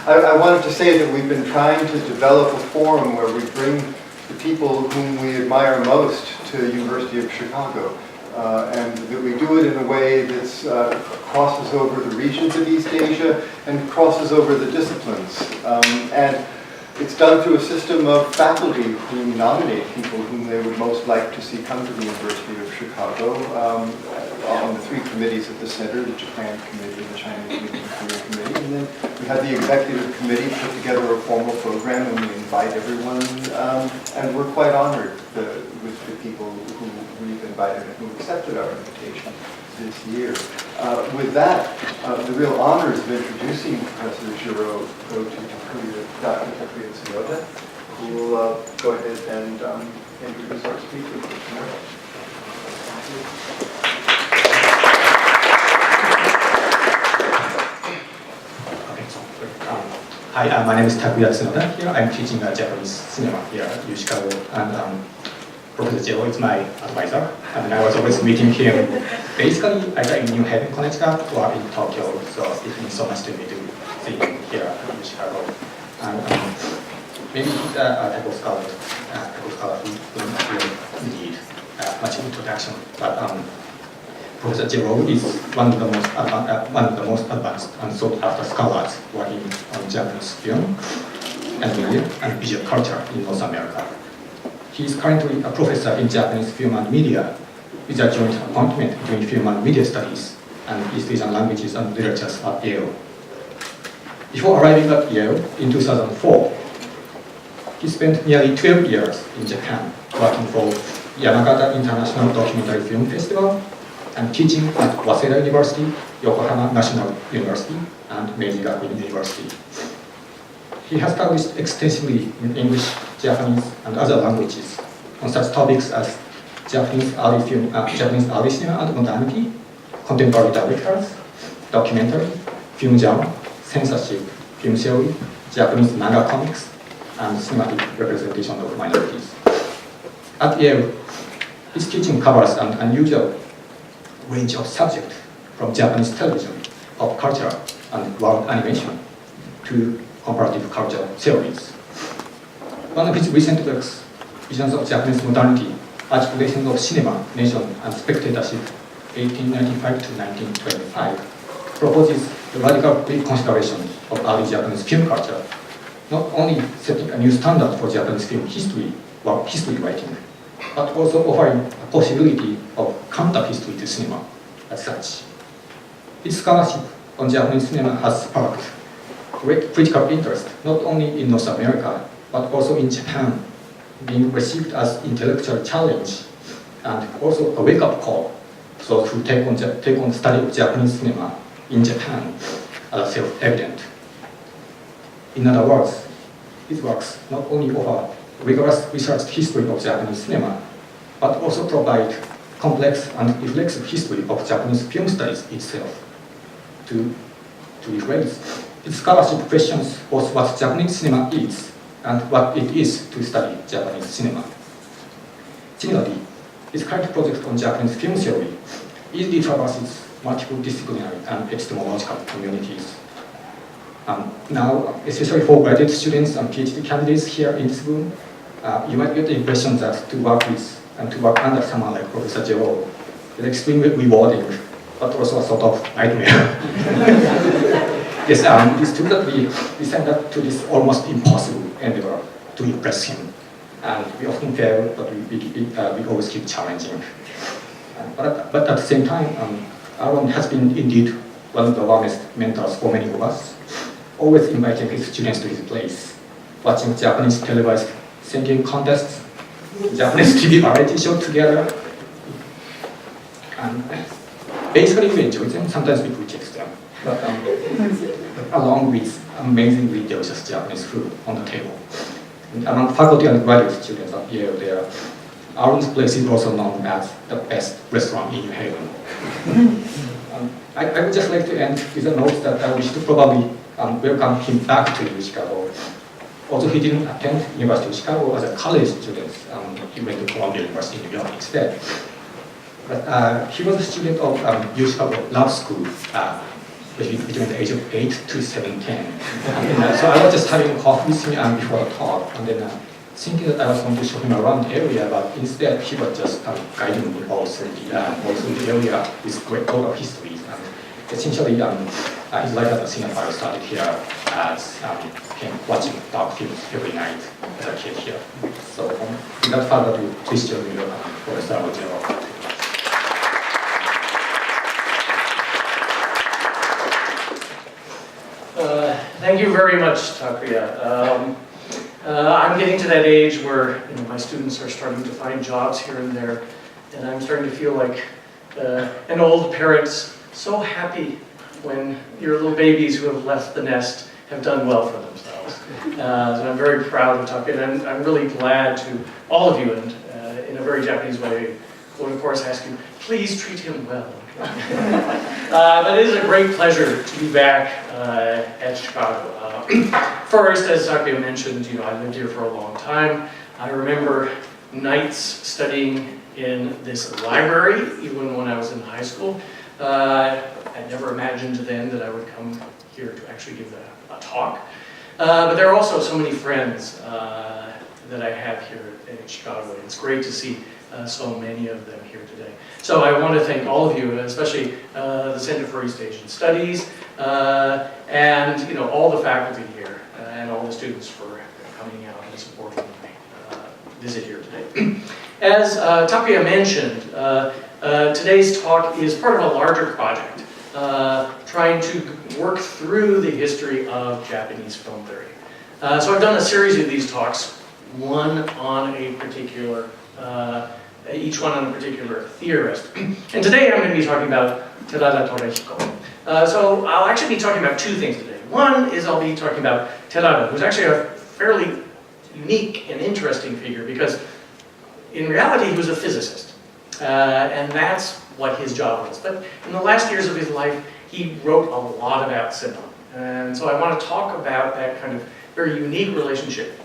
I wanted to say that we've been trying to develop a forum where we bring the people whom we admire most to University of Chicago. And that we do it in a way that crosses over the regions of East Asia and crosses over the disciplines. And it's done through a system of faculty who nominate people whom they would most like to see come to the University of Chicago on the three committees at the center, the Japan Committee, the China Committee, and the Korea Committee. And then we have the executive committee put together a formal program and we invite everyone. And we're quite honored with the people who we've invited and who accepted our invitation this year. With that, the real honors of introducing Professor Jiro go to Dr. Takuya Tsuyoda, who will go ahead and introduce our speaker for tomorrow. Hi, my name is Takuya Tsunoda. Here I'm teaching Japanese cinema here at U Chicago, and Professor Jiro is my advisor, and I was always meeting him. Basically, either in New Haven, Connecticut, or in Tokyo, so it means so much to me to see him here at U Chicago. And maybe he's a type of scholar who don't really need much introduction, but Professor Jiro is one of the most advanced and sought after scholars working on Japanese film and media and visual culture in North America. He is currently a professor in Japanese film and media with a joint appointment between film and media studies and East Asian languages and literatures at Yale. Before arriving at Yale in 2004, he spent nearly 12 years in Japan working for Yamagata International Documentary Film Festival and teaching at Waseda University, Yokohama National University, and Meiji Gakuin University. He has published extensively in English, Japanese, and other languages on such topics as Japanese early cinema and modernity, contemporary directors, documentary, film genre, censorship, film theory, Japanese manga comics, and cinematic representation of minorities. At Yale, his teaching covers an unusual range of subjects from Japanese television, pop culture, and world animation to comparative culture theories. One of his recent works, Visions of Japanese Modernity, Articulation of Cinema, Nation, and Spectatorship, 1895 to 1925, proposes the radical reconsideration of early Japanese film culture, not only setting a new standard for Japanese film history or history writing, but also offering a possibility of counter-history to cinema as such. His scholarship on Japanese cinema has sparked great critical interest, not only in North America, but also in Japan, being received as intellectual challenge and also a wake-up call for those who take on the study of Japanese cinema in Japan as self-evident. In other words, his works not only offer rigorous research history of Japanese cinema, but also provide complex and reflexive history of Japanese film studies itself. To rephrase, its scholarship questions both what Japanese cinema is and what it is to study Japanese cinema. Similarly, its current project on Japanese film theory easily traverses multiple disciplinary and epistemological communities. Now, especially for graduate students and PhD candidates here in this room, you might get the impression that to work with and to work under someone like Professor Jiro is extremely rewarding, but also a sort of nightmare. Yes, it's true that we signed up to this almost impossible endeavor to impress him. And we often fail, but we always keep challenging. But at the same time, Aaron has been indeed one of the warmest mentors for many of us, always inviting his students to his place, watching Japanese televised singing contests, Japanese TV variety show together. And basically we enjoy them, sometimes we reject them. But along with amazingly delicious Japanese food on the table. And among faculty and graduate students at Yale, Aaron's place is also known as the best restaurant in New Haven. I would just like to end with a note that we should probably welcome him back to U Chicago. Although he didn't attend University of Chicago as a college student, he went to Columbia University in New York instead. But he was a student of U Chicago Law School between the age of 8 to 17. So I was just having coffee with him before the talk, and then thinking that I was going to show him around the area, but instead he was just guiding me all through the area with great lot of history. Essentially, his life as a cinephile started here as him watching dark films every night as a kid here. So without further ado, please join me, Professor Ojiro. Thank you very much, Takuya. I'm getting to that age where my students are starting to find jobs here and there, and I'm starting to feel like an old parent, so happy when your little babies who have left the nest have done well for themselves. So I'm very proud of Takuya, and I'm really glad to all of you, and in a very Japanese way, would of course ask you, please treat him well. But it is a great pleasure to be back at Chicago. First, as Takuya mentioned, I lived here for a long time. I remember nights studying in this library, even when I was in high school. I never imagined then that I would come here to actually give a talk. But there are also so many friends that I have here in Chicago. It's great to see so many of them here today. So I want to thank all of you, especially the Center for East Asian Studies, and all the faculty here, and all the students for coming out and supporting my visit here today. As Takuya mentioned, today's talk is part of a larger project, trying to work through the history of Japanese film theory. So I've done a series of these talks, one on a particular each one on a particular theorist. And today I'm going to be talking about Terada Torehiko. So I'll actually be talking about two things today. One is I'll be talking about Terada, who's actually a fairly unique and interesting figure because in reality he was a physicist. And that's what his job was. But in the last years of his life, he wrote a lot about cinema. And so I want to talk about that kind of very unique relationship.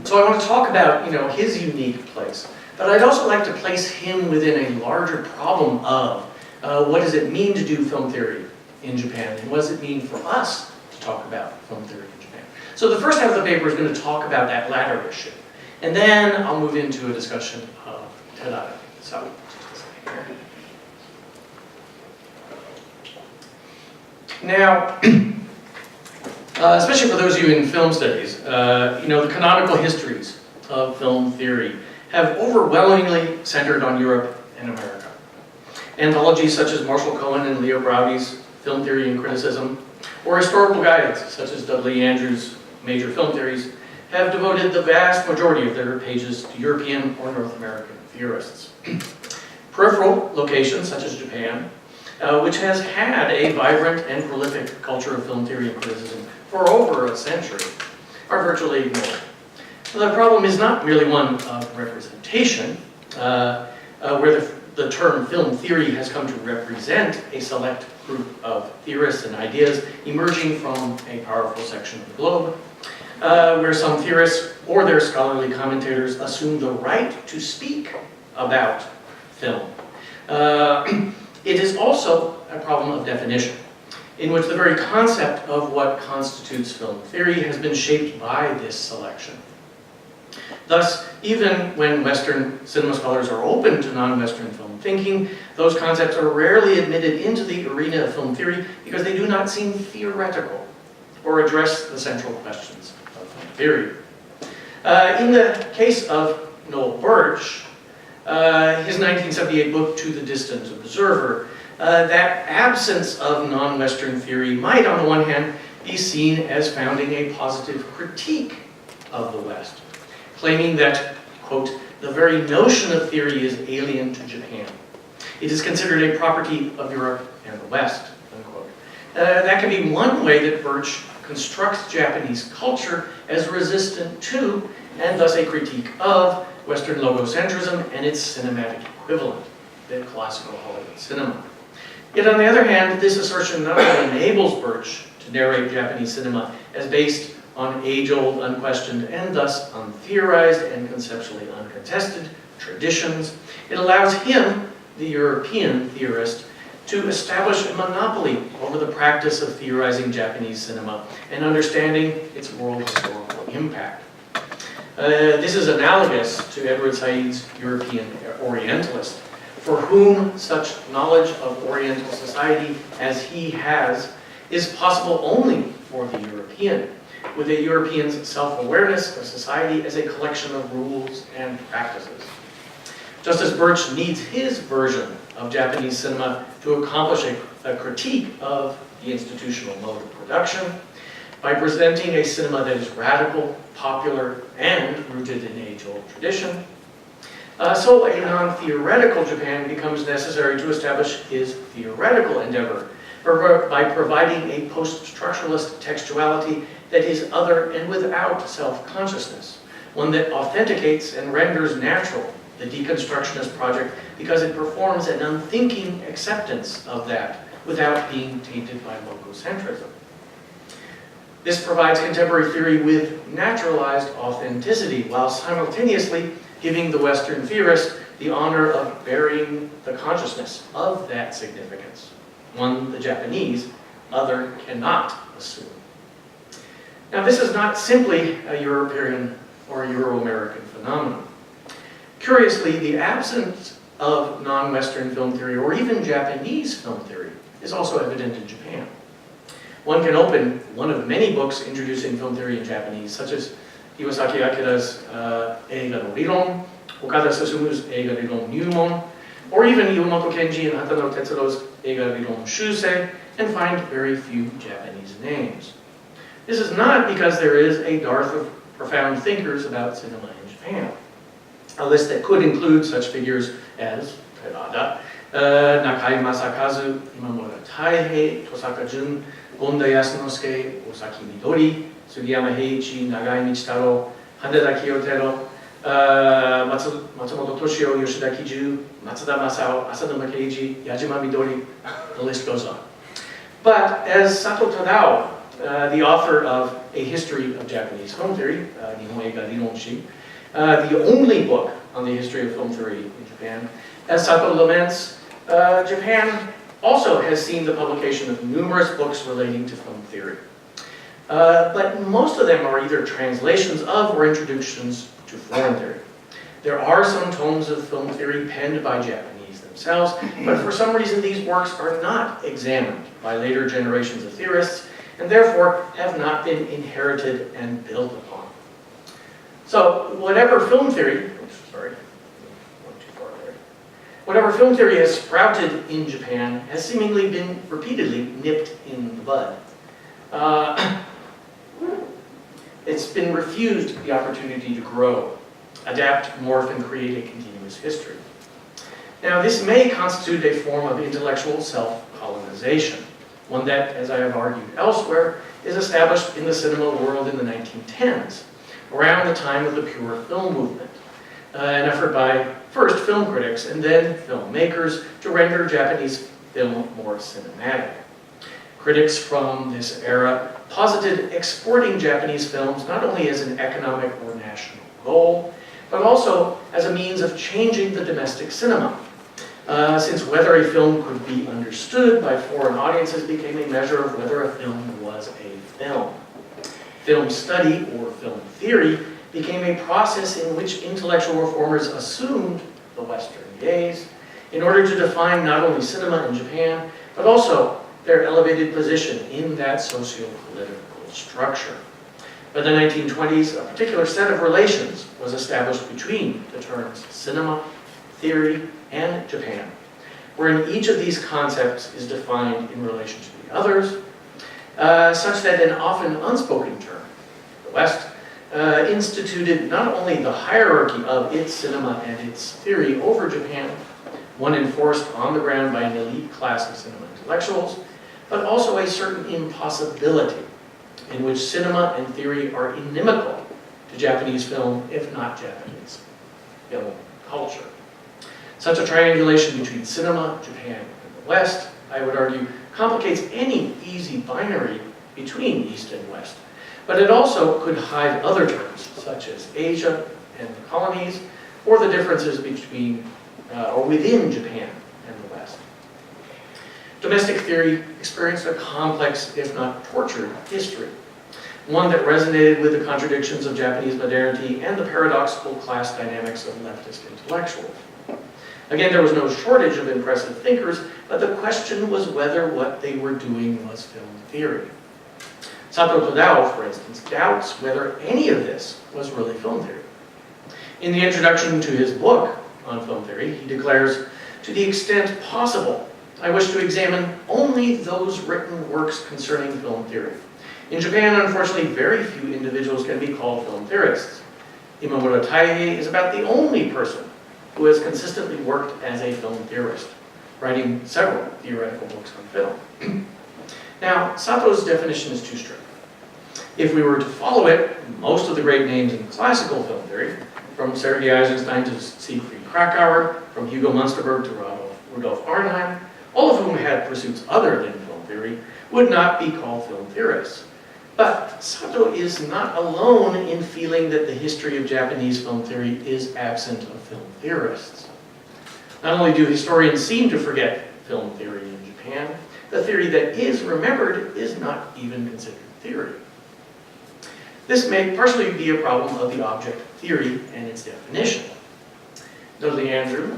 So I want to talk about his unique place. But I'd also like to place him within a larger problem of what does it mean to do film theory in Japan, and what does it mean for us to talk about film theory in Japan. So the first half of the paper is going to talk about that latter issue, and then I'll move into a discussion of Terada. So, just a second here. Now, especially for those of you in film studies, the canonical histories of film theory have overwhelmingly centered on Europe and America. Anthologies such as Marshall Cohen and Leo Braudy's Film Theory and Criticism, or historical guides such as Dudley Andrews' Major Film Theories, have devoted the vast majority of their pages to European or North American theorists. Peripheral locations such as Japan, which has had a vibrant and prolific culture of film theory and criticism for over a century, are virtually ignored. The problem is not merely one of representation, where the term film theory has come to represent a select group of theorists and ideas emerging from a powerful section of the globe, where some theorists or their scholarly commentators assume the right to speak about film. It is also a problem of definition, in which the very concept of what constitutes film theory has been shaped by this selection. Thus, even when Western cinema scholars are open to non-Western film thinking, those concepts are rarely admitted into the arena of film theory because they do not seem theoretical or address the central questions of film theory. In the case of Noel Birch, his 1978 book, To the Distant Observer, that absence of non-Western theory might, on the one hand, be seen as founding a positive critique of the West, claiming that, quote, the very notion of theory is alien to Japan. It is considered a property of Europe and the West, unquote. That can be one way that Birch constructs Japanese culture as resistant to, and thus a critique of, Western logocentrism and its cinematic equivalent, the classical Hollywood cinema. Yet on the other hand, this assertion not only enables Birch to narrate Japanese cinema as based on age-old, unquestioned, and thus untheorized and conceptually uncontested traditions, it allows him, the European theorist, to establish a monopoly over the practice of theorizing Japanese cinema and understanding its world historical impact. This is analogous to Edward Said's European Orientalist, for whom such knowledge of Oriental society as he has is possible only for the European, with a European's self-awareness of society as a collection of rules and practices. Just as Birch needs his version of Japanese cinema to accomplish a critique of the institutional mode of production, by presenting a cinema that is radical, popular, and rooted in age-old tradition, so a non-theoretical Japan becomes necessary to establish his theoretical endeavor by providing a post-structuralist textuality that is other and without self-consciousness, one that authenticates and renders natural the deconstructionist project because it performs an unthinking acceptance of that without being tainted by logocentrism. This provides contemporary theory with naturalized authenticity while simultaneously giving the Western theorist the honor of bearing the consciousness of that significance, one the Japanese other cannot assume. Now, this is not simply a European or Euro-American phenomenon. Curiously, the absence of non-Western film theory or even Japanese film theory is also evident in Japan. One can open one of many books introducing film theory in Japanese, such as Iwasaki Akira's Eiga no Riron, Okada Susumu's Eiga Riron Nyumon, or even Iwamoto Kenji and Hatano Tetsuro's Eiga Riron Shusei, and find very few Japanese names. This is not because there is a dearth of profound thinkers about cinema in Japan. A list that could include such figures as Terada, Nakai Masakazu, Imamura Taihei, Tosaka Jun, Gonda Yasunosuke, Osaki Midori, Sugiyama Heiichi, Nagai Michitaro, Haneda Kiyotero, Matsumoto Toshio, Yoshida Kiju, Matsuda Masao, Asanuma Keiji, Yajima Midori, the list goes on. But as Sato Tadao, the author of A History of Japanese Film Theory, Nihon Eiga Rironshi, the only book on the history of film theory in Japan, as Sato laments, Japan also has seen the publication of numerous books relating to film theory. But most of them are either translations of or introductions to foreign theory. There are some tomes of film theory penned by Japanese themselves, but for some reason these works are not examined by later generations of theorists, and therefore have not been inherited and built upon. So whatever film theory, whatever film theory has sprouted in Japan has seemingly been repeatedly nipped in the bud. It's been refused the opportunity to grow, adapt, morph, and create a continuous history. Now, this may constitute a form of intellectual self-colonization, one that, as I have argued elsewhere, is established in the cinema world in the 1910s, around the time of the pure film movement, an effort by first film critics and then filmmakers to render Japanese film more cinematic. Critics from this era posited exporting Japanese films not only as an economic or national goal, but also as a means of changing the domestic cinema, since whether a film could be understood by foreign audiences became a measure of whether a film was a film. Film study, or film theory, became a process in which intellectual reformers assumed the Western gaze in order to define not only cinema in Japan, but also their elevated position in that socio-political structure. By the 1920s, a particular set of relations was established between the terms cinema, theory, and Japan, wherein each of these concepts is defined in relation to the others, such that an often unspoken term, the West, instituted not only the hierarchy of its cinema and its theory over Japan, one enforced on the ground by an elite class of cinema intellectuals, but also a certain impossibility in which cinema and theory are inimical to Japanese film, if not Japanese film culture. Such a triangulation between cinema, Japan, and the West, I would argue, complicates any easy binary between East and West. But it also could hide other terms, such as Asia and the colonies, or the differences between or within Japan and the West. Domestic theory experienced a complex, if not tortured, history. One that resonated with the contradictions of Japanese modernity and the paradoxical class dynamics of leftist intellectuals. Again, there was no shortage of impressive thinkers, but the question was whether what they were doing was film theory. Sato Tadao, for instance, doubts whether any of this was really film theory. In the introduction to his book on film theory, he declares, "To the extent possible, I wish to examine only those written works concerning film theory. In Japan, unfortunately, very few individuals can be called film theorists. Imamura Taihei is about the only person who has consistently worked as a film theorist, writing several theoretical books on film." Now, Sato's definition is too strict. If we were to follow it, most of the great names in classical film theory, from Sergei Eisenstein to Siegfried Krakauer, from Hugo Munsterberg to Rudolf Arnheim, all of whom had pursuits other than film theory, would not be called film theorists. But Sato is not alone in feeling that the history of Japanese film theory is absent of film theorists. Not only do historians seem to forget film theory in Japan, the theory that is remembered is not even considered theory. This may partially be a problem of the object theory and its definition. Notably, Andrew,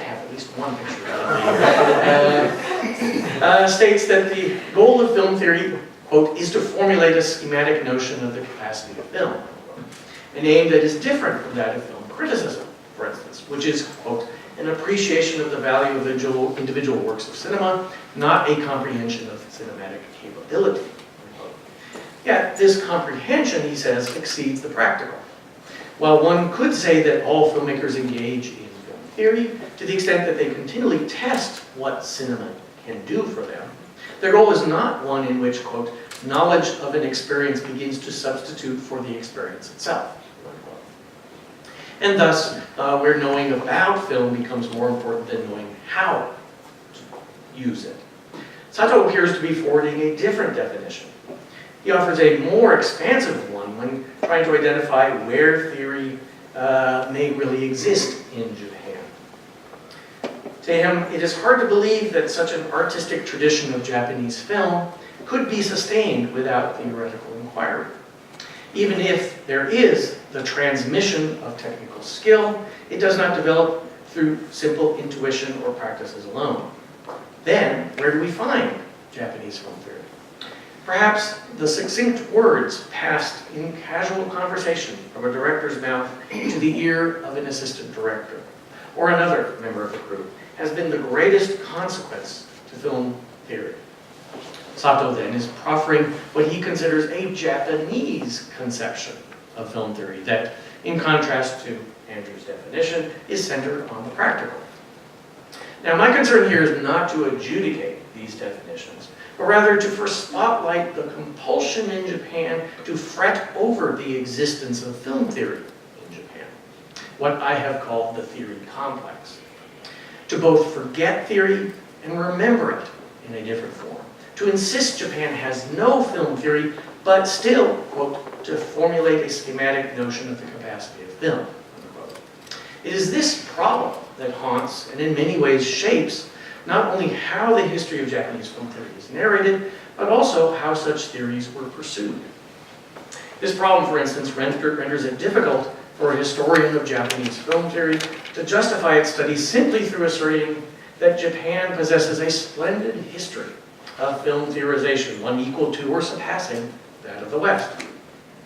I have at least one picture of it, states that the goal of film theory, quote, is to formulate a schematic notion of the capacity of film, an aim that is different from that of film criticism, for instance, which is, quote, an appreciation of the value of individual works of cinema, not a comprehension of cinematic capability. Yet this comprehension, he says, exceeds the practical. While one could say that all filmmakers engage in film theory to the extent that they continually test what cinema can do for them, their goal is not one in which, quote, knowledge of an experience begins to substitute for the experience itself, unquote. And thus, where knowing about film becomes more important than knowing how to use it. Sato appears to be forwarding a different definition. He offers a more expansive one when trying to identify where theory may really exist in Japan. To him, it is hard to believe that such an artistic tradition of Japanese film could be sustained without theoretical inquiry. Even if there is the transmission of technical skill, it does not develop through simple intuition or practices alone. Then, where do we find Japanese film theory? Perhaps the succinct words passed in casual conversation from a director's mouth to the ear of an assistant director, or another member of the crew, has been the greatest consequence to film theory. Sato then is proffering what he considers a Japanese conception of film theory that, in contrast to Andrew's definition, is centered on the practical. Now, my concern here is not to adjudicate these definitions, but rather to first spotlight the compulsion in Japan to fret over the existence of film theory in Japan, what I have called the theory complex. To both forget theory and remember it in a different form. To insist Japan has no film theory, but still, quote, to formulate a schematic notion of the capacity of film, unquote. It is this problem that haunts and in many ways shapes not only how the history of Japanese film theory is narrated, but also how such theories were pursued. This problem, for instance, renders it difficult for a historian of Japanese film theory to justify its studies simply through asserting that Japan possesses a splendid history of film theorization, one equal to or surpassing that of the West.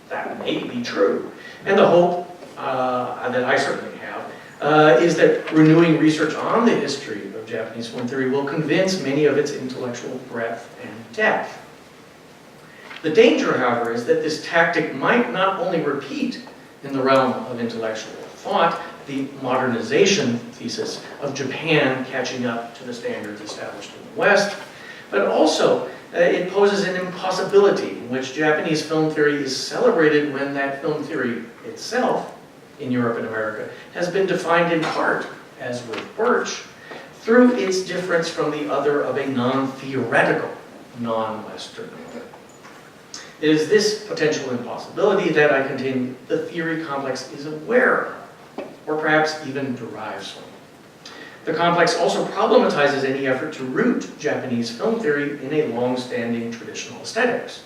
That may be true. And the hope that I certainly have is that renewing research on the history of Japanese film theory will convince many of its intellectual breadth and depth. The danger, however, is that this tactic might not only repeat in the realm of intellectual thought the modernization thesis of Japan catching up to the standards established in the West, but also it poses an impossibility in which Japanese film theory is celebrated when that film theory itself, in Europe and America, has been defined in part, as with Birch, through its difference from the other of a non-theoretical, non-Western order. It is this potential impossibility that I contend the theory complex is aware of, or perhaps even derives from. The complex also problematizes any effort to root Japanese film theory in a long-standing traditional aesthetics.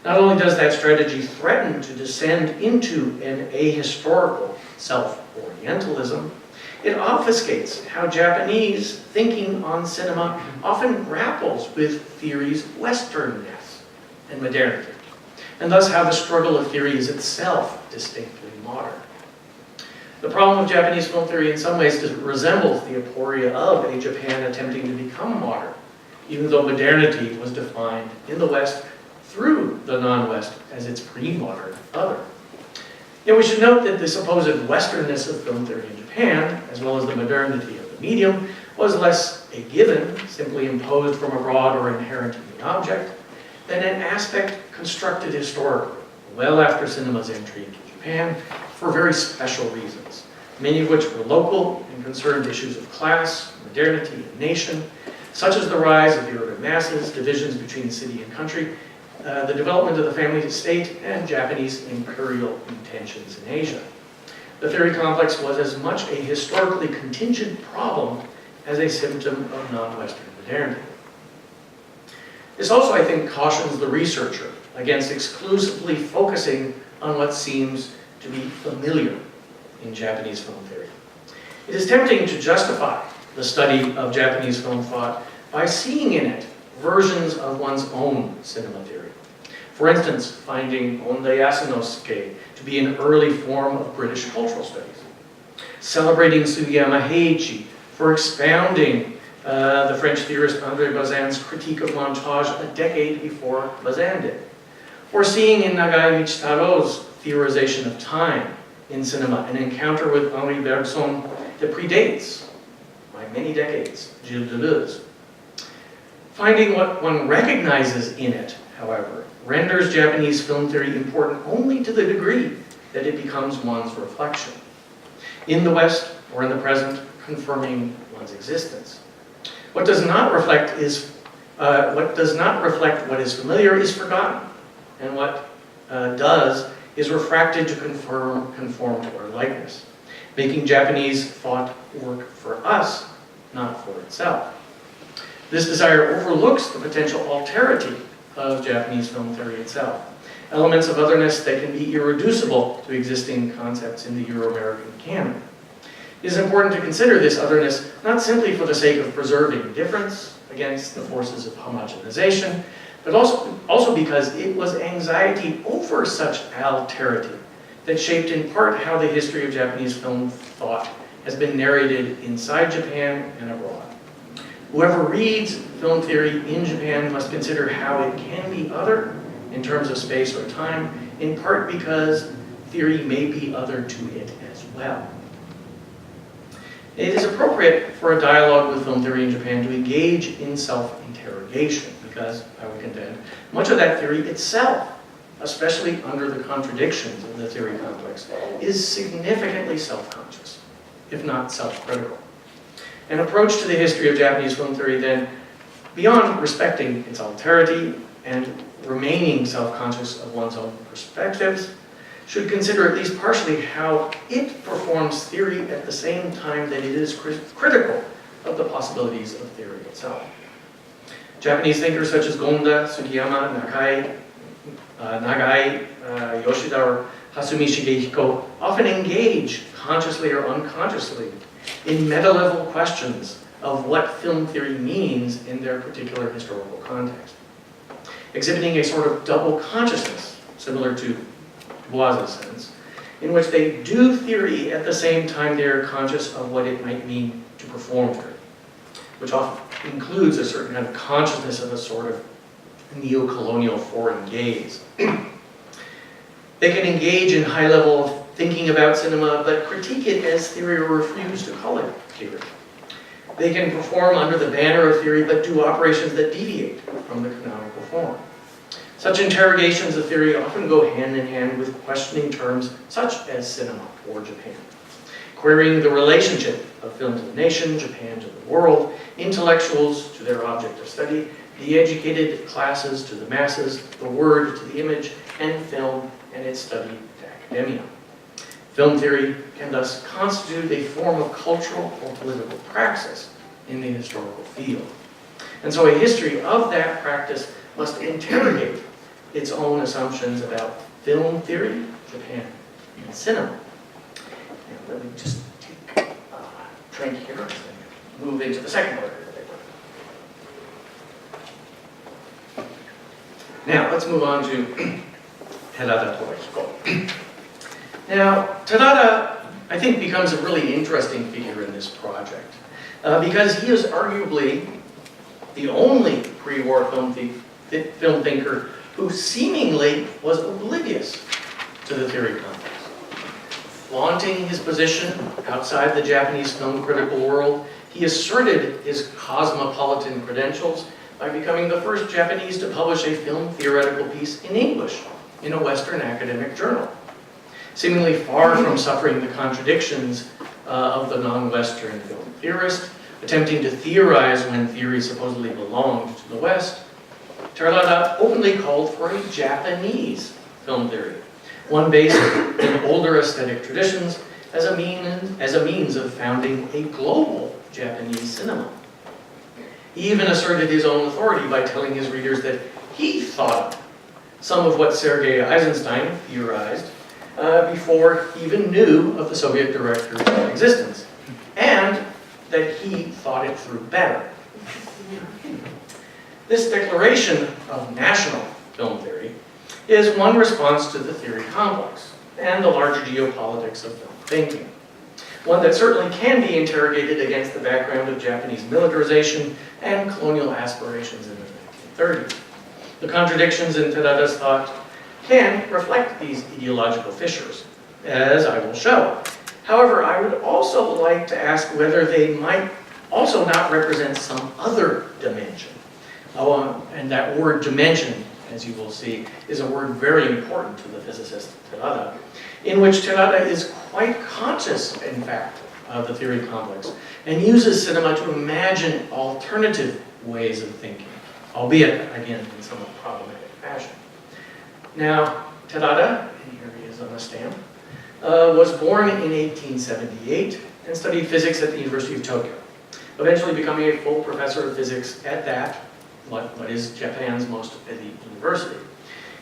Not only does that strategy threaten to descend into an ahistorical self-orientalism, it obfuscates how Japanese thinking on cinema often grapples with theory's Westernness and modernity, and thus how the struggle of theory is itself distinctly modern. The problem of Japanese film theory in some ways resembles the aporia of a Japan attempting to become modern, even though modernity was defined in the West through the non-West as its pre-modern other. Yet we should note that the supposed Westernness of film theory in Japan, as well as the modernity of the medium, was less a given, simply imposed from abroad or inherent in the object, than an aspect constructed historically, well after cinema's entry into Japan, for very special reasons, many of which were local and concerned issues of class, modernity, and nation, such as the rise of the urban masses, divisions between city and country, the development of the family state, and Japanese imperial intentions in Asia. The theory complex was as much a historically contingent problem as a symptom of non-Western modernity. This also, I think, cautions the researcher against exclusively focusing on what seems to be familiar in Japanese film theory. It is tempting to justify the study of Japanese film thought by seeing in it versions of one's own cinema theory. For instance, finding Onda Yasunosuke to be an early form of British cultural studies. Celebrating Sugiyama Heiichi for expounding the French theorist André Bazin's critique of montage a decade before Bazin did. Or seeing in Nagai Michitaro's theorization of time in cinema an encounter with Henri Bergson that predates, by many decades, Gilles Deleuze. Finding what one recognizes in it, however, renders Japanese film theory important only to the degree that it becomes one's reflection. In the West, or in the present, confirming one's existence. What does not reflect what is familiar is forgotten, and what does is refracted to conform to our likeness, making Japanese thought work for us, not for itself. This desire overlooks the potential alterity of Japanese film theory itself, elements of otherness that can be irreducible to existing concepts in the Euro-American canon. It is important to consider this otherness not simply for the sake of preserving difference against the forces of homogenization, but also because it was anxiety over such alterity that shaped in part how the history of Japanese film thought has been narrated inside Japan and abroad. Whoever reads film theory in Japan must consider how it can be other in terms of space or time, in part because theory may be other to it as well. It is appropriate for a dialogue with film theory in Japan to engage in self-interrogation because, I would contend, much of that theory itself, especially under the contradictions of the theory complex, is significantly self-conscious, if not self-critical. An approach to the history of Japanese film theory then, beyond respecting its alterity and remaining self-conscious of one's own perspectives, should consider at least partially how it performs theory at the same time that it is critical of the possibilities of theory itself. Japanese thinkers such as Gonda, Sugiyama, Nagai, Yoshida, or Hasumi Shigehiko often engage, consciously or unconsciously, in meta-level questions of what film theory means in their particular historical context, exhibiting a sort of double consciousness, similar to Dubois's sense, in which they do theory at the same time they are conscious of what it might mean to perform theory, which often includes a certain kind of consciousness of a sort of neo-colonial foreign gaze. They can engage in high-level thinking about cinema, but critique it as theory or refuse to call it theory. They can perform under the banner of theory, but do operations that deviate from the canonical form. Such interrogations of theory often go hand in hand with questioning terms such as cinema or Japan, querying the relationship of film to the nation, Japan to the world, intellectuals to their object of study, the educated classes to the masses, the word to the image, and film and its study to academia. Film theory can thus constitute a form of cultural or political praxis in the historical field. And so a history of that practice must interrogate its own assumptions about film theory, Japan, and cinema. And let me just take a drink here and move into the second part of the paper. Now, let's move on to Terada Torihiko. Now, Terada, I think, becomes a really interesting figure in this project because he is arguably the only pre-war film thinker who seemingly was oblivious to the theory complex. Flaunting his position outside the Japanese film critical world, he asserted his cosmopolitan credentials by becoming the first Japanese to publish a film theoretical piece in English in a Western academic journal. Seemingly far from suffering the contradictions of the non-Western film theorist, attempting to theorize when theory supposedly belonged to the West, Terada openly called for a Japanese film theory, one based in older aesthetic traditions as a means of founding a global Japanese cinema. He even asserted his own authority by telling his readers that he thought some of what Sergei Eisenstein theorized before he even knew of the Soviet director's existence, and that he thought it through better. This declaration of national film theory is one response to the theory complex and the larger geopolitics of film thinking. One that certainly can be interrogated against the background of Japanese militarization and colonial aspirations in the 1930s. The contradictions in Terada's thought can reflect these ideological fissures, as I will show. However, I would also like to ask whether they might also not represent some other dimension. And that word dimension, as you will see, is a word very important to the physicist Terada, in which Terada is quite conscious, in fact, of the theory complex, and uses cinema to imagine alternative ways of thinking, albeit, again, in somewhat problematic fashion. Now, Terada, and here he is on the stamp, was born in 1878 and studied physics at the University of Tokyo, eventually becoming a full professor of physics at that, what is Japan's most elite university.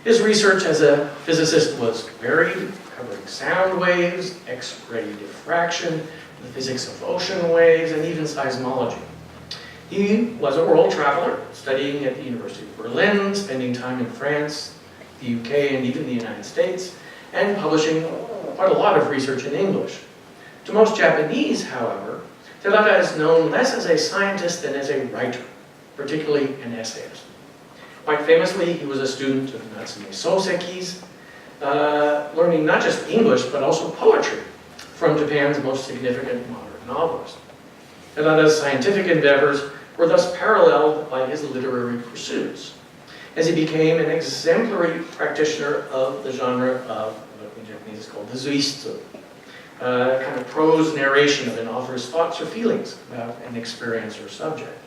His research as a physicist was varied, covering sound waves, X-ray diffraction, the physics of ocean waves, and even seismology. He was a world traveler, studying at the University of Berlin, spending time in France, the UK, and even the United States, and publishing quite a lot of research in English. To most Japanese, however, Terada is known less as a scientist than as a writer, particularly an essayist. Quite famously, he was a student of Natsume Soseki's, learning not just English, but also poetry from Japan's most significant modern novelist. Terada's scientific endeavors were thus paralleled by his literary pursuits, as he became an exemplary practitioner of the genre of what in Japanese is called the zuitsu, kind of prose narration of an author's thoughts or feelings about an experience or subject.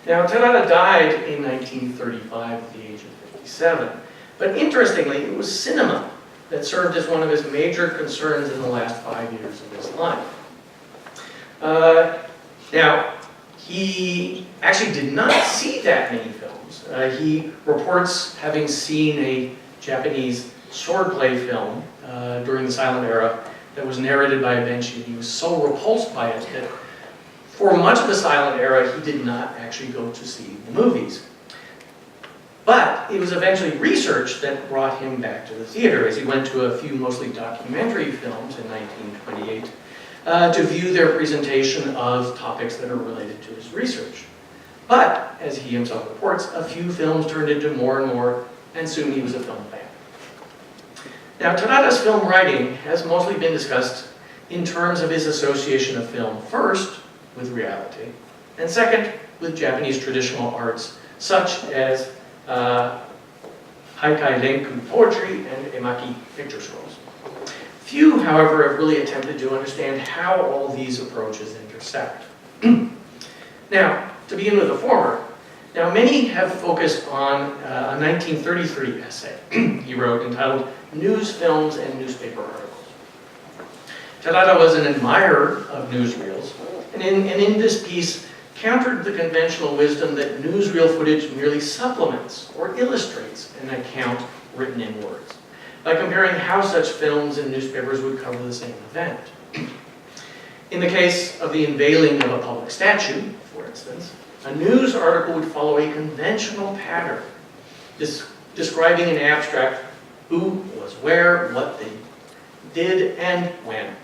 Now, Terada died in 1935 at the age of 57, but interestingly, it was cinema that served as one of his major concerns in the last 5 years of his life. Now, he actually did not see that many films. He reports having seen a Japanese swordplay film during the silent era that was narrated by a Benshi, and he was so repulsed by it that for much of the silent era, he did not actually go to see the movies. But it was eventually research that brought him back to the theater, as he went to a few mostly documentary films in 1928 to view their presentation of topics that are related to his research. But, as he himself reports, a few films turned into more and more, and soon he was a film fan. Now, Terada's film writing has mostly been discussed in terms of his association of film, first, with reality, and second, with Japanese traditional arts, such as Haikai Renku poetry and Emaki picture scrolls. Few, however, have really attempted to understand how all these approaches intersect. Now, to begin with the former, now many have focused on a 1933 essay he wrote entitled News, Films, and Newspaper Articles. Terada was an admirer of newsreels, and in this piece countered the conventional wisdom that newsreel footage merely supplements or illustrates an account written in words, by comparing how such films and newspapers would cover the same event. In the case of the unveiling of a public statue, for instance, a news article would follow a conventional pattern, describing in abstract who was where, what they did, and when.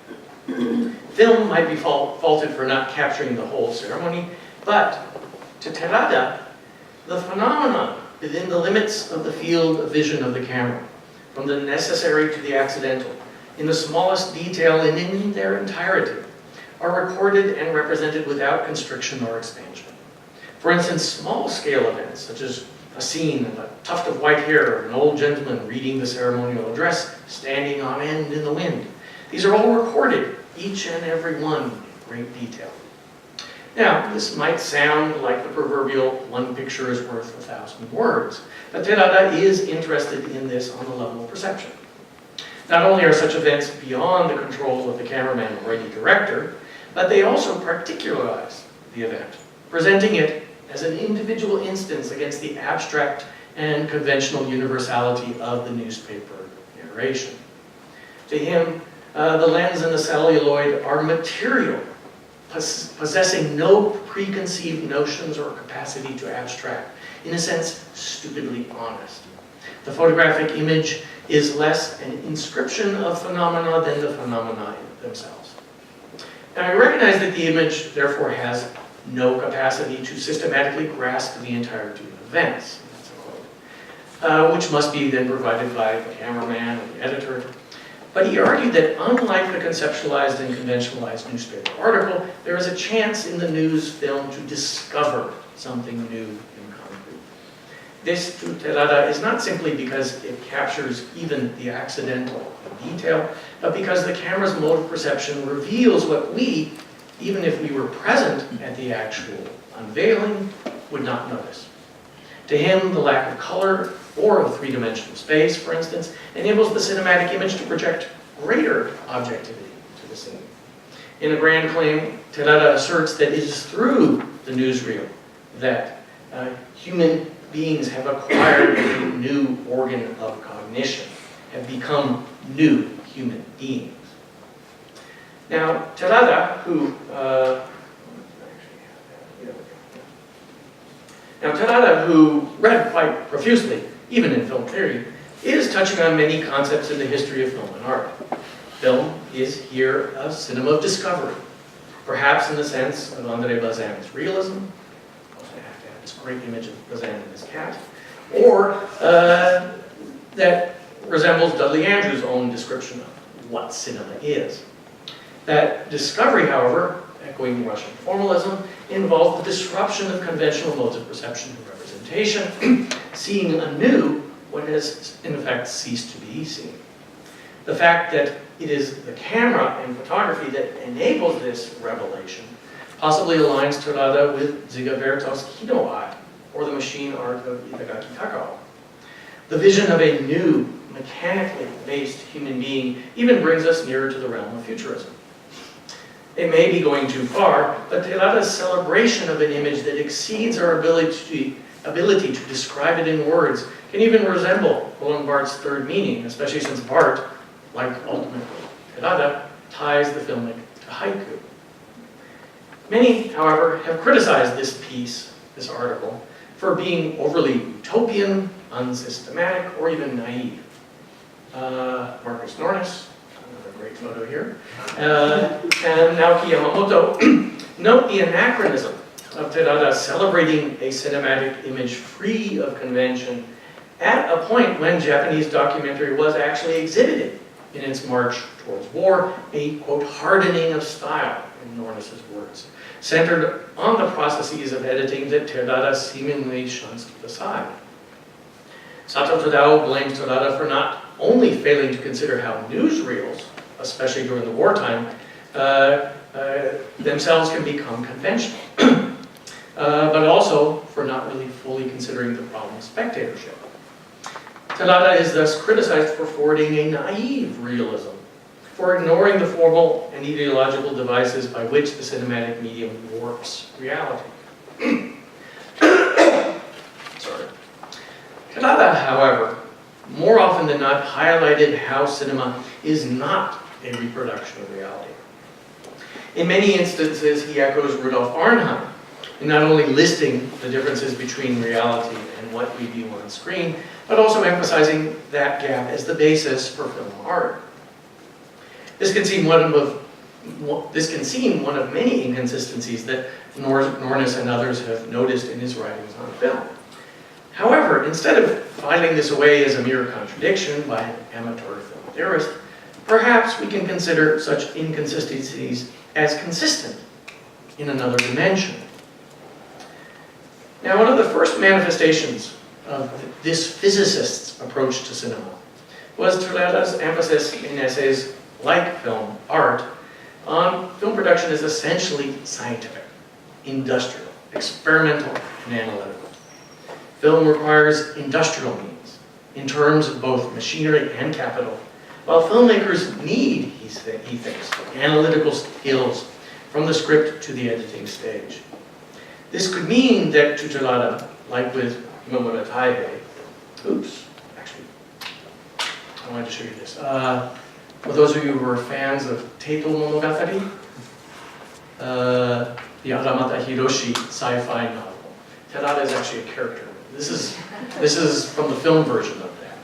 Film might be faulted for not capturing the whole ceremony, but to Terada, the phenomenon within the limits of the field of vision of the camera, from the necessary to the accidental, in the smallest detail and in their entirety, are recorded and represented without constriction or expansion. For instance, small-scale events, such as a scene of a tuft of white hair, an old gentleman reading the ceremonial address, standing on end in the wind. These are all recorded, each and every one in great detail. Now, this might sound like the proverbial one picture is worth 1,000 words, but Terada is interested in this on the level of perception. Not only are such events beyond the control of the cameraman or any director, but they also particularize the event, presenting it as an individual instance against the abstract and conventional universality of the newspaper narration. To him, the lens and the celluloid are material, possessing no preconceived notions or capacity to abstract, in a sense, stupidly honest. The photographic image is less an inscription of phenomena than the phenomena themselves. Now, I recognize that the image, therefore, has no capacity to systematically grasp the entirety of events, that's a quote, which must be then provided by the cameraman or the editor. But he argued that unlike the conceptualized and conventionalized newspaper article, there is a chance in the news film to discover something new and concrete. This, to Terada, is not simply because it captures even the accidental in detail, but because the camera's mode of perception reveals what we, even if we were present at the actual unveiling, would not notice. To him, the lack of color or of three-dimensional space, for instance, enables the cinematic image to project greater objectivity to the scene. In a grand claim, Terada asserts that it is through the newsreel that human beings have acquired a new organ of cognition, have become new human beings. Now, Terada, who read quite profusely, even in film theory, is touching on many concepts in the history of film and art. Film is here a cinema of discovery, perhaps in the sense of André Bazin's realism. Also, I have to have this great image of Bazin and his cat, or that resembles Dudley Andrews' own description of what cinema is. That discovery, however, echoing Russian formalism, involved the disruption of conventional modes of perception and representation, seeing anew what has, in effect, ceased to be seen. The fact that it is the camera and photography that enables this revelation possibly aligns Terada with Dziga Vertov's Kino Eye, or the machine art of Itagaki Takao. The vision of a new, mechanically based human being even brings us nearer to the realm of futurism. It may be going too far, but Terada's celebration of an image that exceeds our ability to describe it in words can even resemble Roland Barthes' third meaning, especially since Barthes, like ultimately Terada, ties the filmic to haiku. Many, however, have criticized this piece, this article, for being overly utopian, unsystematic, or even naive. Marcus Norris, another great photo here, and Naoki Yamamoto note the anachronism of Terada celebrating a cinematic image free of convention at a point when Japanese documentary was actually exhibited in its march towards war, a, quote, hardening of style, in Norris's words, centered on the processes of editing that Terada seemingly shuns to the side. Sato Tadao blames Terada for not only failing to consider how newsreels, especially during the wartime, themselves can become conventional, but also for not really fully considering the problem of spectatorship. Terada is thus criticized for forwarding a naive realism, for ignoring the formal and ideological devices by which the cinematic medium warps reality. Sorry. Tanada, however, more often than not highlighted how cinema is not a reproduction of reality. In many instances, he echoes Rudolf Arnheim in not only listing the differences between reality and what we view on screen, but also emphasizing that gap as the basis for film art. This can seem one of many inconsistencies that Nornes and others have noticed in his writings on film. However, instead of filing this away as a mere contradiction by an amateur film theorist, perhaps we can consider such inconsistencies as consistent in another dimension. Now, one of the first manifestations of this physicist's approach to cinema was Terada's emphasis in essays like film art on film production as essentially scientific, industrial, experimental, and analytical. Film requires industrial means in terms of both machinery and capital, while filmmakers need, he thinks, analytical skills from the script to the editing stage. This could mean that to Terada, like with Imamura Taihei, actually, I wanted to show you this. For those of you who are fans of Teito Monogatari, the Aramata Hiroshi sci-fi novel, Terada is actually a character. This is from the film version of that.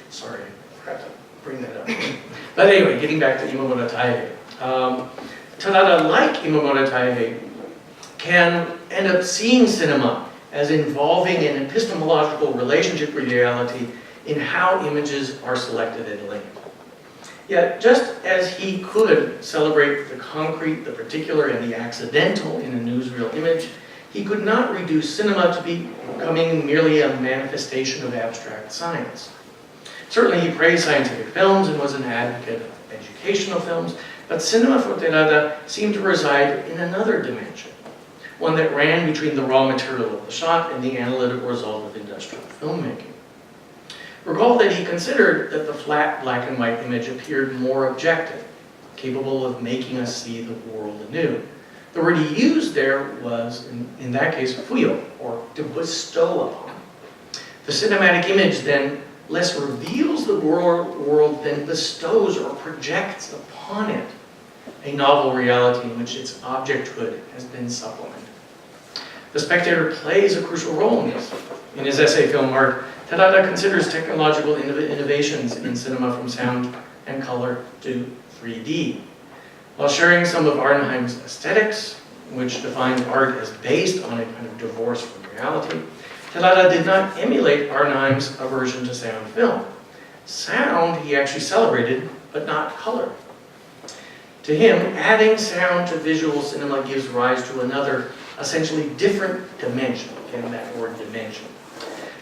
Sorry, I forgot to bring that up. But anyway, getting back to Imamura Taihei. Terada, like Imamura Taihei, can end up seeing cinema as involving an epistemological relationship with reality in how images are selected and linked. Yet, just as he could celebrate the concrete, the particular, and the accidental in a newsreel image, he could not reduce cinema to becoming merely a manifestation of abstract science. Certainly he praised scientific films and was an advocate of educational films, but cinema for Terada seemed to reside in another dimension, one that ran between the raw material of the shot and the analytical result of industrial filmmaking. Recall that he considered that the flat black and white image appeared more objective, capable of making us see the world anew. The word he used there was, in that case, fuyo, or to bestow upon. The cinematic image then less reveals the world than bestows or projects upon it a novel reality in which its objecthood has been supplemented. The spectator plays a crucial role in this. In his essay, Film Art, Terada considers technological innovations in cinema from sound and color to 3D. While sharing some of Arnheim's aesthetics, which defined art as based on a kind of divorce from reality, Terada did not emulate Arnheim's aversion to sound film. Sound he actually celebrated, but not color. To him, adding sound to visual cinema gives rise to another, essentially different dimension, again that word dimension,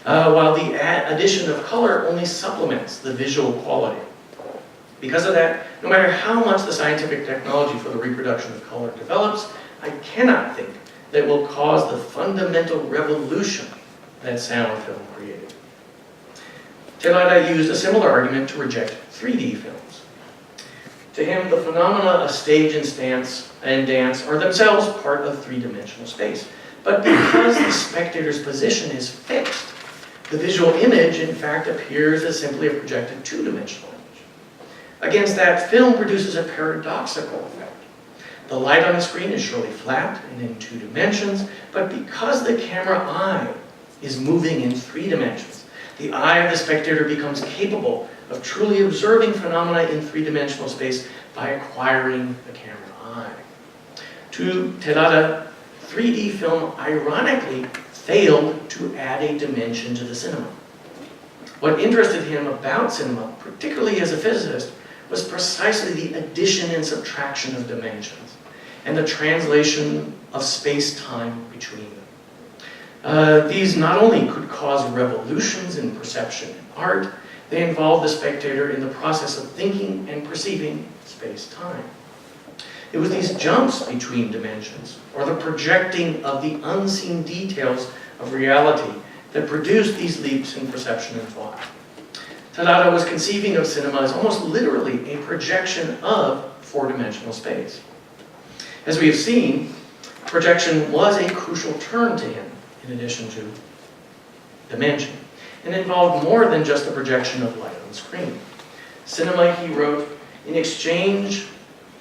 while the addition of color only supplements the visual quality. Because of that, no matter how much the scientific technology for the reproduction of color develops, I cannot think that will cause the fundamental revolution that sound film created. Terada used a similar argument to reject 3D films. To him, the phenomena of stage and dance are themselves part of three-dimensional space. But because the spectator's position is fixed, the visual image, in fact, appears as simply a projected two-dimensional image. Against that, film produces a paradoxical effect. The light on the screen is surely flat and in 2 dimensions, but because the camera eye is moving in 3 dimensions, the eye of the spectator becomes capable of truly observing phenomena in 3-dimensional space by acquiring the camera eye. To Terada, 3D film ironically failed to add a dimension to the cinema. What interested him about cinema, particularly as a physicist, was precisely the addition and subtraction of dimensions and the translation of space-time between them. These not only could cause revolutions in perception and art, they involve the spectator in the process of thinking and perceiving space-time. It was these jumps between dimensions, or the projecting of the unseen details of reality, that produced these leaps in perception and thought. Terada was conceiving of cinema as almost literally a projection of four-dimensional space. As we have seen, projection was a crucial term to him, in addition to dimension, and involved more than just the projection of light on screen. Cinema, he wrote, in exchange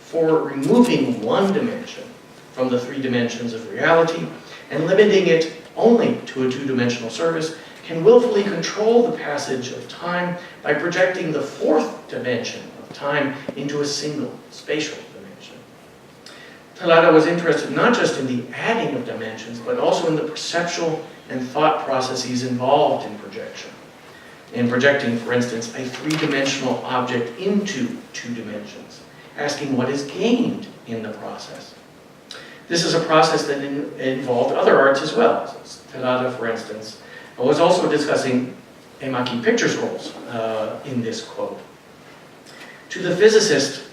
for removing one dimension from the three dimensions of reality and limiting it only to a two-dimensional surface, can willfully control the passage of time by projecting the fourth dimension of time into a single spatial dimension. Terada was interested not just in the adding of dimensions, but also in the perceptual and thought processes involved in projection. In projecting, for instance, a three-dimensional object into two dimensions, asking what is gained in the process. This is a process that involved other arts as well. Terada, for instance, was also discussing Emaki pictures roles in this quote. To the physicist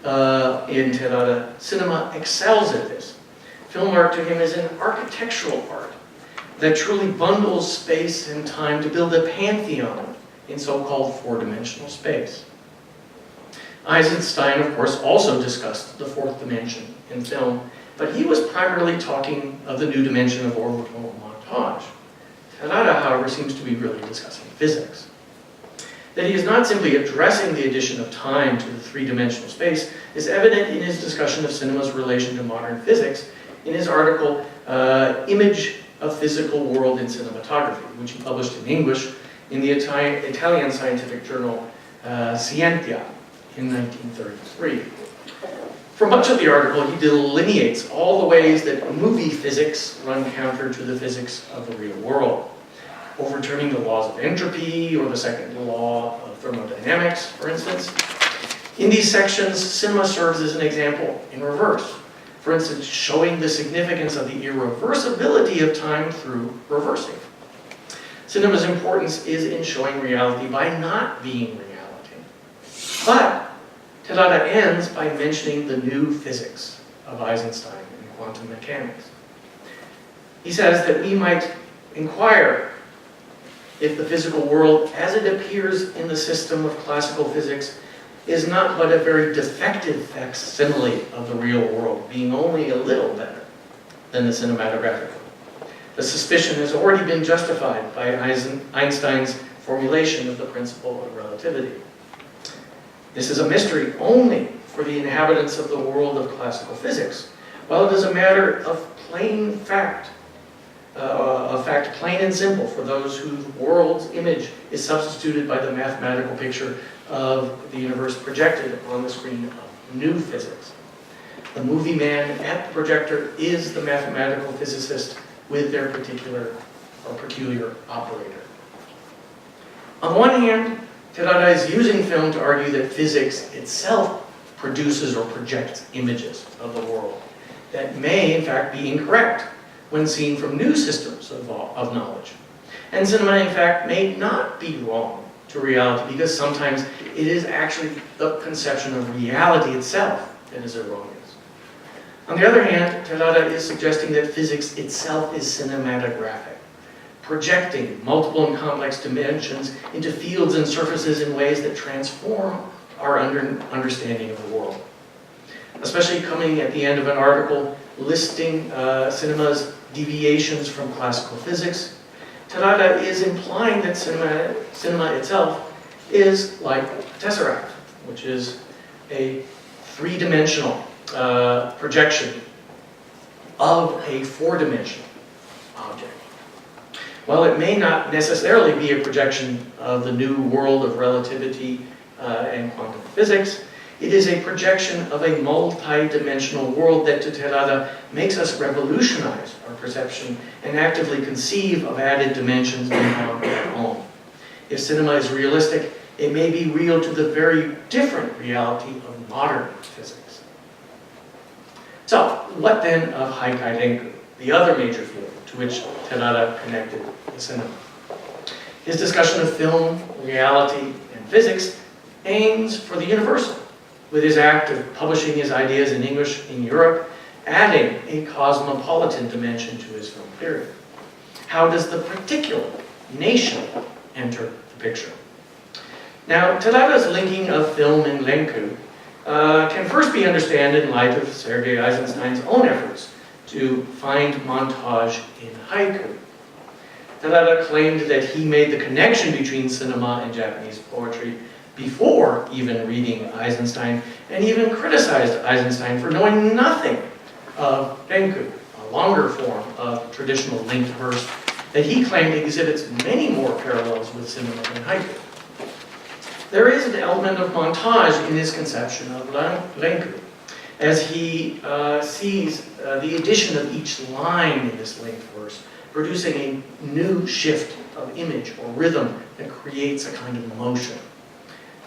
in Terada, cinema excels at this. Film art to him is an architectural art that truly bundles space and time to build a pantheon in so-called four-dimensional space. Eisenstein, of course, also discussed the fourth dimension in film, but he was primarily talking of the new dimension of orbital montage. Terada, however, seems to be really discussing physics. That he is not simply addressing the addition of time to the three-dimensional space is evident in his discussion of cinema's relation to modern physics in his article, Image of Physical World in Cinematography, which he published in English in the Italian scientific journal Scientia in 1933. For much of the article, he delineates all the ways that movie physics run counter to the physics of the real world, overturning the laws of entropy or the second law of thermodynamics, for instance. In these sections, cinema serves as an example in reverse. For instance, showing the significance of the irreversibility of time through reversing. Cinema's importance is in showing reality by not being reality. But Terada ends by mentioning the new physics of Eisenstein and quantum mechanics. He says that we might inquire if the physical world, as it appears in the system of classical physics, is not but a very defective facsimile of the real world, being only a little better than the cinematographic one. The suspicion has already been justified by Einstein's formulation of the principle of relativity. This is a mystery only for the inhabitants of the world of classical physics, while it is a matter of plain fact, plain and simple for those whose world's image is substituted by the mathematical picture of the universe projected on the screen of new physics. The movie man at the projector is the mathematical physicist with their particular or peculiar operator. On the one hand, Terada is using film to argue that physics itself produces or projects images of the world that may, in fact, be incorrect when seen from new systems of knowledge. And cinema, in fact, may not be wrong to reality because sometimes it is actually the conception of reality itself that is erroneous. On the other hand, Terada is suggesting that physics itself is cinematographic, projecting multiple and complex dimensions into fields and surfaces in ways that transform our understanding of the world. Especially coming at the end of an article listing cinema's deviations from classical physics, Terada is implying that cinema itself is like a tesseract, which is a three-dimensional projection of a four-dimensional object. While it may not necessarily be a projection of the new world of relativity and quantum physics, it is a projection of a multi-dimensional world that, to Terada, makes us revolutionize our perception and actively conceive of added dimensions beyond our own. If cinema is realistic, it may be real to the very different reality of modern physics. So, what then of Haikai Renku, the other major field to which Terada connected the cinema? His discussion of film, reality, and physics aims for the universal, with his act of publishing his ideas in English in Europe, adding a cosmopolitan dimension to his film period. How does the particular nation enter the picture? Now, Tadada's linking of film and Renku can first be understood in light of Sergei Eisenstein's own efforts to find montage in haiku. Tadada claimed that he made the connection between cinema and Japanese poetry before even reading Eisenstein, and even criticized Eisenstein for knowing nothing of Renku, a longer form of traditional linked verse that he claimed exhibits many more parallels with cinema than haiku. There is an element of montage in his conception of Renku, as he sees the addition of each line in this linked verse, producing a new shift of image or rhythm that creates a kind of motion.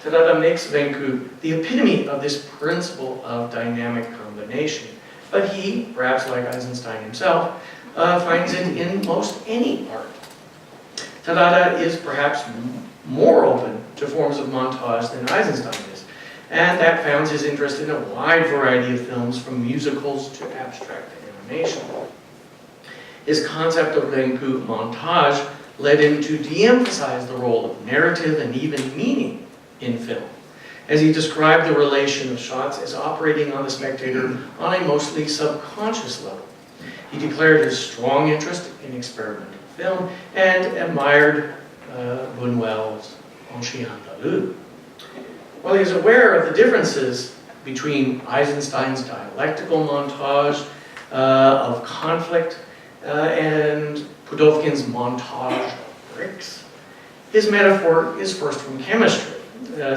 Tadada makes Renku the epitome of this principle of dynamic combination, but he, perhaps like Eisenstein himself, finds it in most any art. Tadada is perhaps more open to forms of montage than Eisenstein is, and that founds his interest in a wide variety of films, from musicals to abstract animation. His concept of Renku montage led him to de-emphasize the role of narrative and even meaning in film, as he described the relation of shots as operating on the spectator on a mostly subconscious level. He declared his strong interest in experimental film and admired Buñuel's Un Chien Andalou. While he is aware of the differences between Eisenstein's dialectical montage of conflict and Pudovkin's montage of bricks, his metaphor is first from chemistry,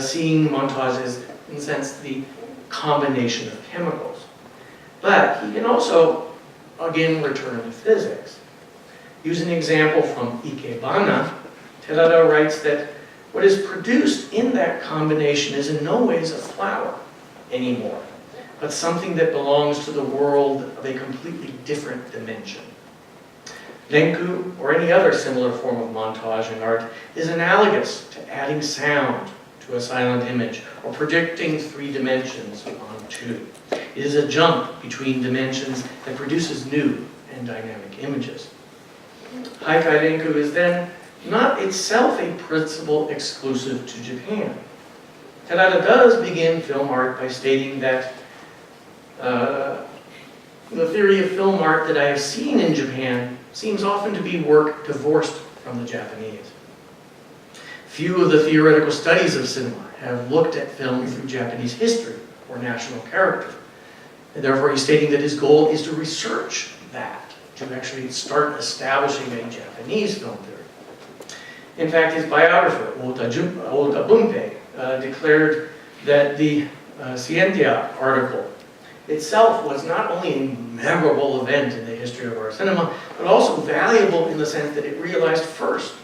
seeing montage as, in a sense, the combination of chemicals. But he can also, again, return to physics. Using an example from Ikebana, Tadada writes that what is produced in that combination is in no ways a flower anymore, but something that belongs to the world of a completely different dimension. Renku, or any other similar form of montage in art, is analogous to adding sound to a silent image, or projecting 3 dimensions on 2. It is a jump between dimensions that produces new and dynamic images. Haikai Renku is then not itself a principle exclusive to Japan. Tadada does begin film art by stating that the theory of film art that I have seen in Japan seems often to be work divorced from the Japanese. Few of the theoretical studies of cinema have looked at film through Japanese history or national character. And therefore, he's stating that his goal is to research that, to actually start establishing a Japanese film theory. In fact, his biographer, Ota Bunpei, declared that the Scientia article itself was not only a memorable event in the history of our cinema, but also valuable in the sense that it realized first,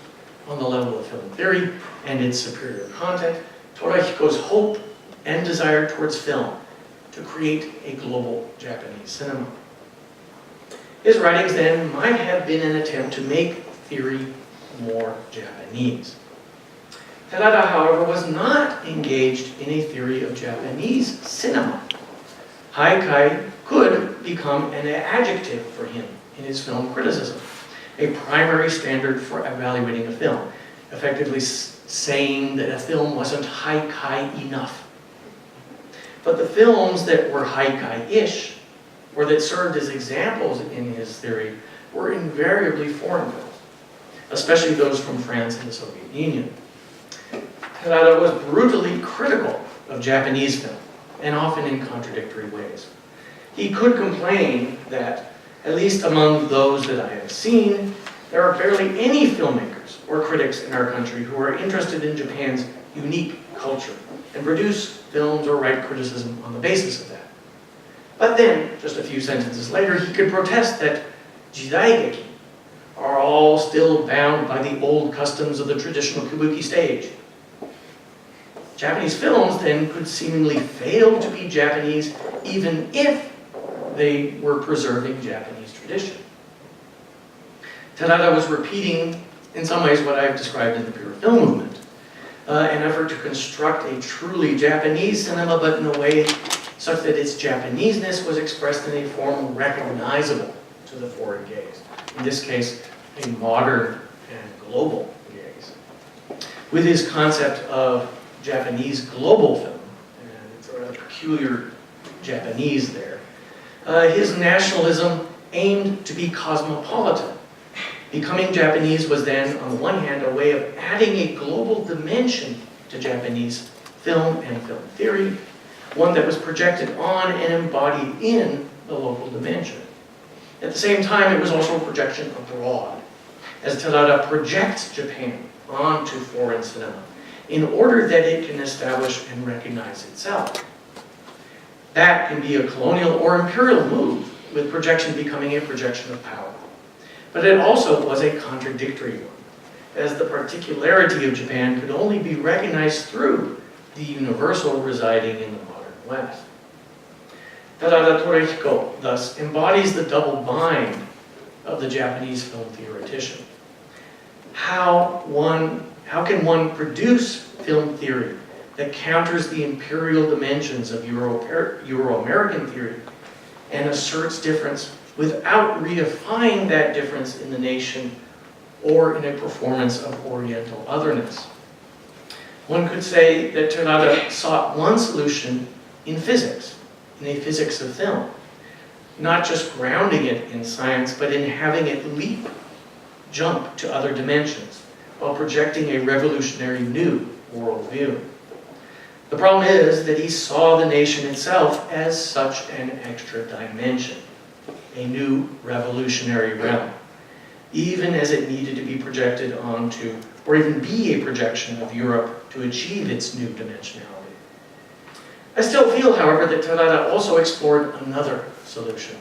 on the level of film theory and its superior content, Torahiko's hope and desire towards film to create a global Japanese cinema. His writings then might have been an attempt to make theory more Japanese. Tadada, however, was not engaged in a theory of Japanese cinema. Haikai could become an adjective for him in his film criticism, a primary standard for evaluating a film, effectively saying that a film wasn't haikai enough. But the films that were haikai-ish, or that served as examples in his theory, were invariably foreign films, especially those from France and the Soviet Union. Tadada was brutally critical of Japanese film, and often in contradictory ways. He could complain that, at least among those that I have seen, there are barely any filmmakers or critics in our country who are interested in Japan's unique culture and produce films or write criticism on the basis of that. But then, just a few sentences later, he could protest that jidaigeki are all still bound by the old customs of the traditional kabuki stage. Japanese films then could seemingly fail to be Japanese even if they were preserving Japanese tradition. Tadada was repeating, in some ways, what I've described in the pure film movement, an effort to construct a truly Japanese cinema, but in a way such that its Japaneseness was expressed in a form recognizable to the foreign gaze. In this case, a modern and global gaze. With his concept of Japanese global film, and it's a rather peculiar Japanese there, his nationalism aimed to be cosmopolitan. Becoming Japanese was then, on the one hand, a way of adding a global dimension to Japanese film and film theory, one that was projected on and embodied in the local dimension. At the same time, it was also a projection abroad, as Terada projects Japan onto foreign cinema in order that it can establish and recognize itself. That can be a colonial or imperial move, with projection becoming a projection of power. But it also was a contradictory one, as the particularity of Japan could only be recognized through the universal residing in the modern West. Terada Torihiko thus embodies the double bind of the Japanese film theoretician. How can one produce film theory that counters the imperial dimensions of Euro-American theory and asserts difference without redefining that difference in the nation or in a performance of Oriental otherness? One could say that Terada sought one solution in physics, in a physics of film, not just grounding it in science, but in having it jump to other dimensions, while projecting a revolutionary new worldview. The problem is that he saw the nation itself as such an extra dimension, a new revolutionary realm, even as it needed to be projected onto, or even be a projection of Europe to achieve its new dimensionality. I still feel, however, that Terada also explored another solution,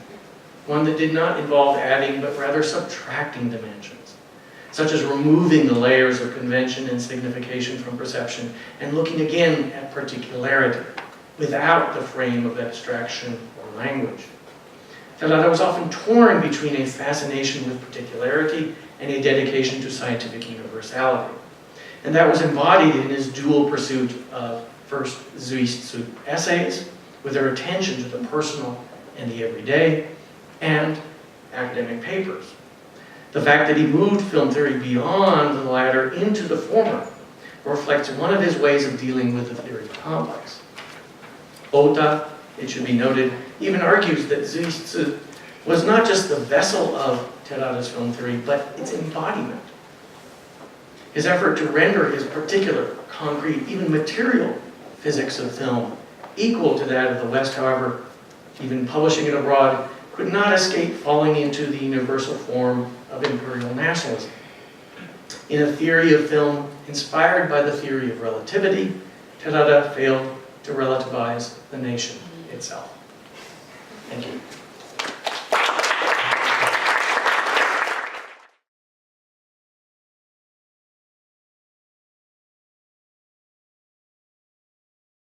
one that did not involve adding, but rather subtracting dimensions, such as removing the layers of convention and signification from perception and looking again at particularity without the frame of abstraction or language. Terada was often torn between a fascination with particularity and a dedication to scientific universality. And that was embodied in his dual pursuit of, first, Zuisutsu essays, with their attention to the personal and the everyday, and academic papers. The fact that he moved film theory beyond the latter into the former reflects one of his ways of dealing with the theory complex. Ota, it should be noted, even argues that Zuisutsu was not just the vessel of Terada's film theory, but its embodiment. His effort to render his particular, concrete, even material physics of film equal to that of the West, however, even publishing it abroad, could not escape falling into the universal form of imperial nationalism. In a theory of film inspired by the theory of relativity, Terada failed to relativize the nation itself. Thank you.